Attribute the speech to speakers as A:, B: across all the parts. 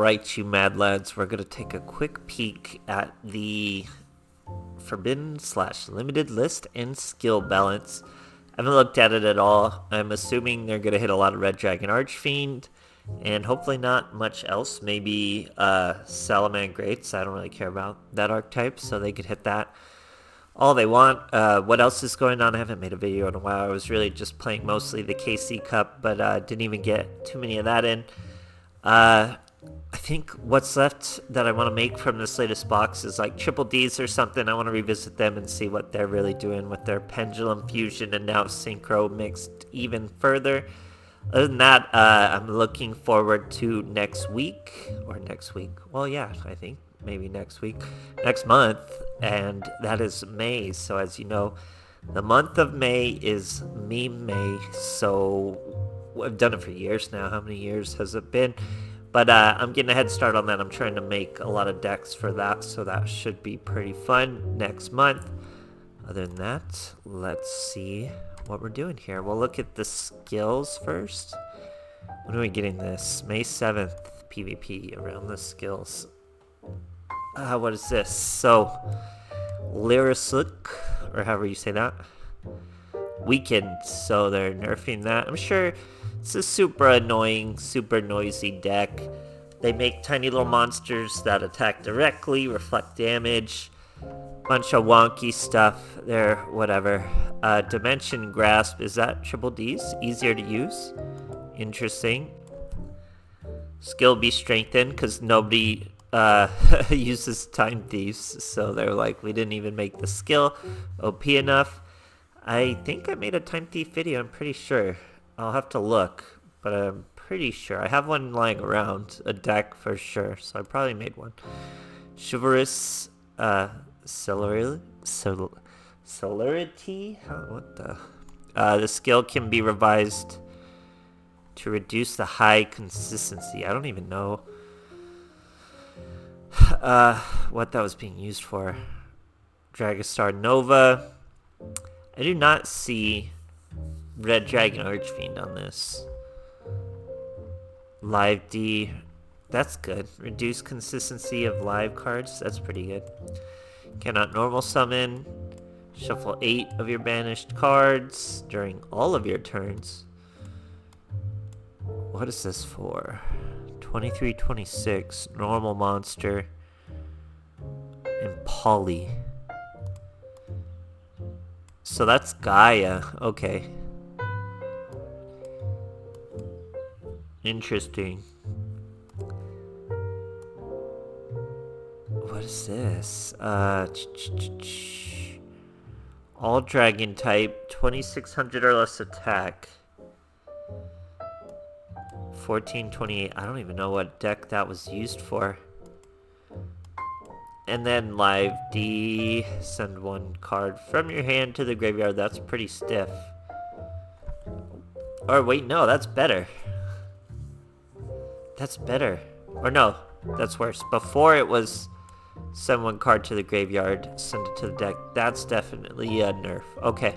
A: Alright, you mad lads, we're going to take a quick peek at the forbidden/limited list and skill balance. I haven't looked at it at all. I'm assuming they're going to hit a lot of Red Dragon Archfiend, and hopefully not much else. Maybe Salaman Greats. I don't really care about that archetype, so they could hit that all they want. What else is going on? I haven't made a video in a while. I was really just playing mostly the KC Cup, but didn't even get too many of that in. I think what's left that I want to make from this latest box is like Triple Ds or something. I want to revisit them and see what they're really doing with their Pendulum Fusion and now Synchro mixed even further. Other than that, I'm looking forward to next week. Well, yeah, I think maybe next month, and that is May. So as you know, the month of May is Meme May. So I've done it for years now. How many years has it been? But I'm getting a head start on that. I'm trying to make a lot of decks for that, so that should be pretty fun next month. Other than that, let's see what we're doing here. We'll look at the skills first. When are we getting this? May 7th, PvP around the skills. What is this? So, Lyrisuk, or however you say that. Weakened, so they're nerfing that. I'm sure it's a super annoying, super noisy deck. They make tiny little monsters that attack directly, reflect damage, bunch of wonky stuff there, whatever. Dimension Grasp, is that Triple D's? Easier to use? Interesting. Skill be strengthened, because nobody uses Time Thieves, so they're like, we didn't even make the skill OP enough. I think I made a Time Thief video, I'm pretty sure. I'll have to look, but I'm pretty sure. I have one lying around, a deck for sure, so I probably made one. Chivalrous, Celerity? What the? The skill can be revised to reduce the high consistency. I don't even know what that was being used for. Dragastar Nova. I do not see Red Dragon Archfiend on this. Live D. That's good. Reduce consistency of live cards. That's pretty good. Cannot normal summon. Shuffle 8 of your banished cards during all of your turns. What is this for? 23-26. Normal monster. And Poly. So that's Gaia. Okay. Interesting. What is this? All dragon type, 2600 or less attack. 1428. I don't even know what deck that was used for. And then Live D, send one card from your hand to the graveyard. That's pretty stiff. Or wait, no, that's better. That's better. Or no, that's worse. Before it was send one card to the graveyard, send it to the deck. That's definitely a nerf. Okay.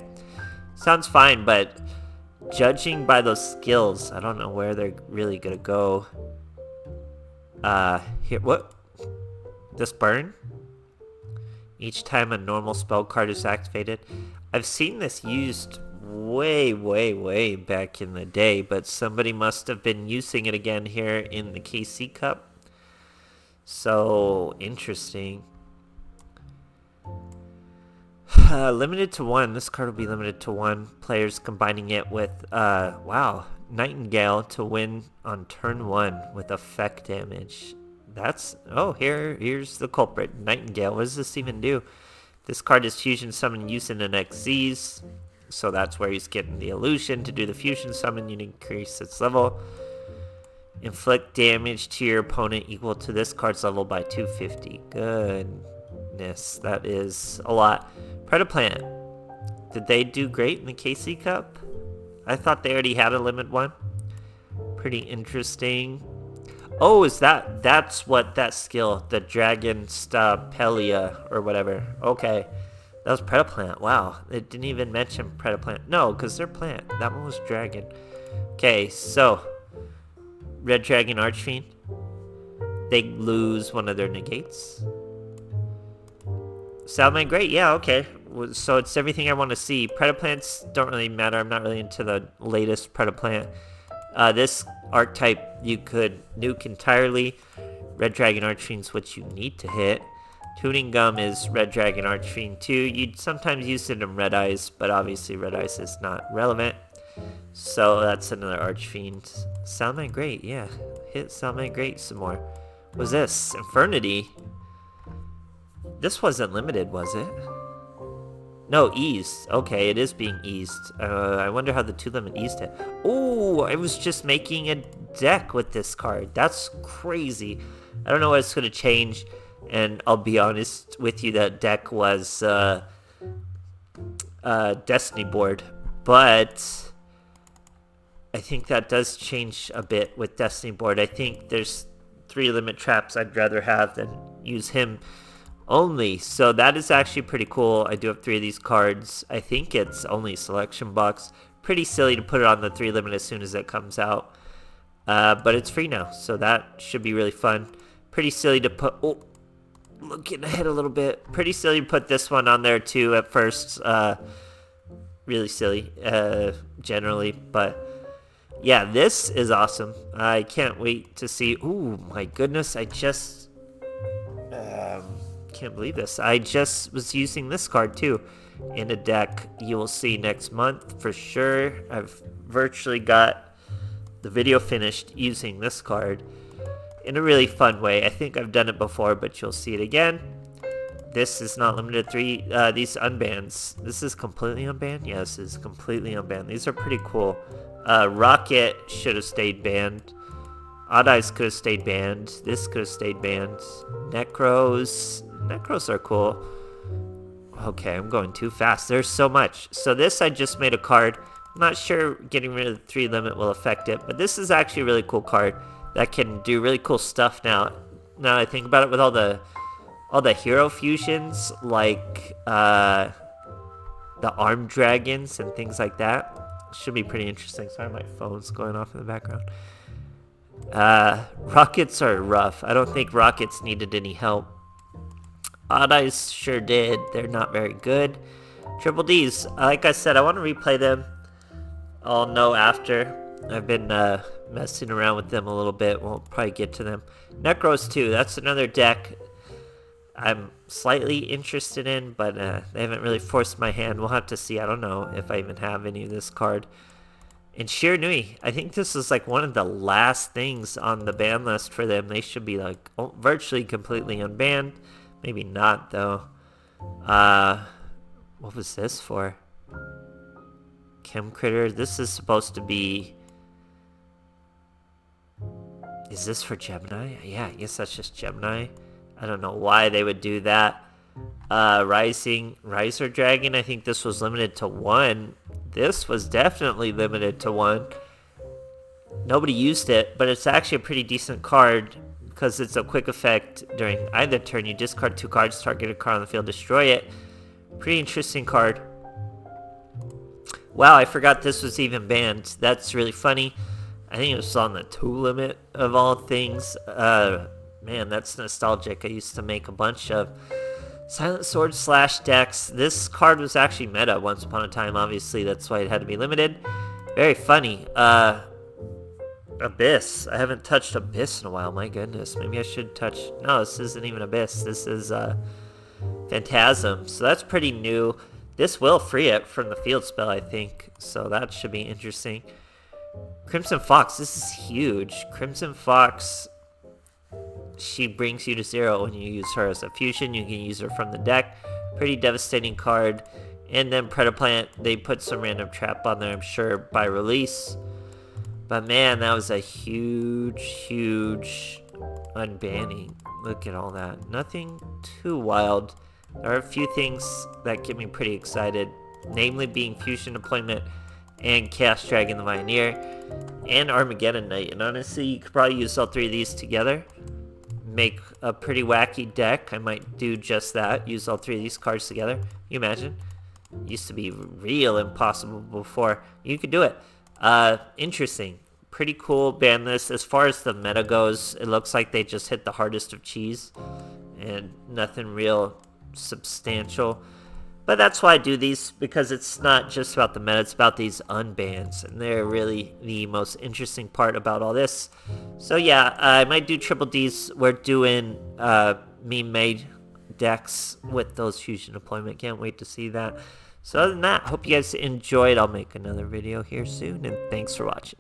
A: Sounds fine, but judging by those skills, I don't know where they're really gonna go. Here, what? This burn? Each time a normal spell card is activated. I've seen this used way back in the day, but somebody must have been using it again here in the KC Cup. So, interesting. Limited to 1. This card will be limited to 1. Players combining it with, wow, Nightingale to win on turn 1 with effect damage. That's, oh, here's the culprit, Nightingale. What does this even do? This card is fusion summon using an XZs, so that's where he's getting the illusion. To do the fusion summon, you increase its level. Inflict damage to your opponent equal to this card's level by 250. Goodness, that is a lot. Predaplant. Did they do great in the KC Cup? I thought they already had a limit 1. Pretty interesting. Oh, that's what that skill, the Dragon Stapelia or whatever. Okay. That was Predaplant. Wow. It didn't even mention Predaplant. No, because they're plant. That one was Dragon. Okay, so Red Dragon Archfiend. they lose one of their negates. Salamander Great, yeah, okay. So it's everything I want to see. Predaplants don't really matter. I'm not really into the latest Predaplant. This archetype you could nuke entirely. Red Dragon Archfiend's what you need to hit. Tuning Gum is Red Dragon Archfiend too. You'd sometimes use it in Red Eyes, but obviously Red Eyes is not relevant. So that's another Archfiend. Salamander Great, yeah. Hit Salamander Great some more. What was this? Infernity? This wasn't limited, was it? No, eased. Okay, it is being eased. I wonder how the 2-limit eased it. Oh, I was just making a deck with this card. That's crazy. I don't know what it's going to change. And I'll be honest with you, that deck was Destiny board. But I think that does change a bit with Destiny board. I think there's 3 limit traps I'd rather have than use him only. So that is actually pretty cool. I do have 3 of these cards. I think it's only selection box. Pretty silly to put it on the 3 limit as soon as it comes out. But it's free now, so that should be really fun. Pretty silly to put... Oh, looking ahead a little bit. Pretty silly to put this one on there too at first. Really silly, generally. But yeah, this is awesome. I can't wait to see... Ooh, my goodness, I just... can't believe this. I just was using this card too in a deck you will see next month for sure. I've virtually got the video finished using this card in a really fun way. I think I've done it before, but you'll see it again. This is not limited to 3. These unbans. This is completely unbanned? Yes, it's completely unbanned. These are pretty cool. Rocket should have stayed banned. Odd Eyes could have stayed banned. This could have stayed banned. Necros are cool. Okay, I'm going too fast. There's so much. So this, I just made a card. I'm not sure getting rid of the 3 limit will affect it, but this is actually a really cool card that can do really cool stuff now. Now I think about it, with all the hero fusions, like the armed dragons and things like that. Should be pretty interesting. Sorry, my phone's going off in the background. Rockets are rough. I don't think Rockets needed any help. Odd Eyes sure did. They're not very good. Triple Ds, like I said, I want to replay them. I'll know after. I've been messing around with them a little bit. We'll probably get to them. Necros too. That's another deck I'm slightly interested in, but they haven't really forced my hand. We'll have to see. I don't know if I even have any of this card. And Sheer Nui, I think this is like one of the last things on the ban list for them. They should be like virtually completely unbanned. Maybe not though. What was this for? Chem Critter. This is supposed to be... Is this for Gemini? Yeah, I guess that's just Gemini. I don't know why they would do that. Riser Dragon, I think this was limited to 1. This was definitely limited to 1. Nobody used it, but it's actually a pretty decent card because it's a quick effect during either turn. You discard 2 cards, target a card on the field, destroy it. Pretty interesting card. Wow, I forgot this was even banned. That's really funny. I think it was on the 2 limit of all things. Man, that's nostalgic. I used to make a bunch of Silent Sword / decks. This card was actually meta once upon a time, obviously. That's why it had to be limited. Very funny. Abyss. I haven't touched Abyss in a while. My goodness. Maybe I should touch... No, this isn't even Abyss. This is Phantasm. So that's pretty new. This will free it from the field spell, I think. So that should be interesting. Crimson Fox. This is huge. Crimson Fox... She brings you to 0 when you use her as a fusion. You can use her from the deck. Pretty devastating card. And then Predaplant, they put some random trap on there, I'm sure, by release. But man, that was a huge, huge unbanning. Look at all that. Nothing too wild. There are a few things that get me pretty excited. Namely being Fusion Deployment and Chaos Dragon the Pioneer and Armageddon Knight. And honestly, you could probably use all 3 of these together. Make a pretty wacky deck. I might do just that. Use all 3 of these cards together. Can you imagine? Used to be real impossible before. You could do it. Interesting. pretty cool ban list. As far as the meta goes, it looks like they just hit the hardest of cheese and nothing real substantial. But that's why I do these, because it's not just about the meta, it's about these unbans, and they're really the most interesting part about all this. So yeah, I might do triple Ds. We're doing meme-made decks with those fusion deployment. Can't wait to see that. So other than that, hope you guys enjoyed. I'll make another video here soon, and thanks for watching.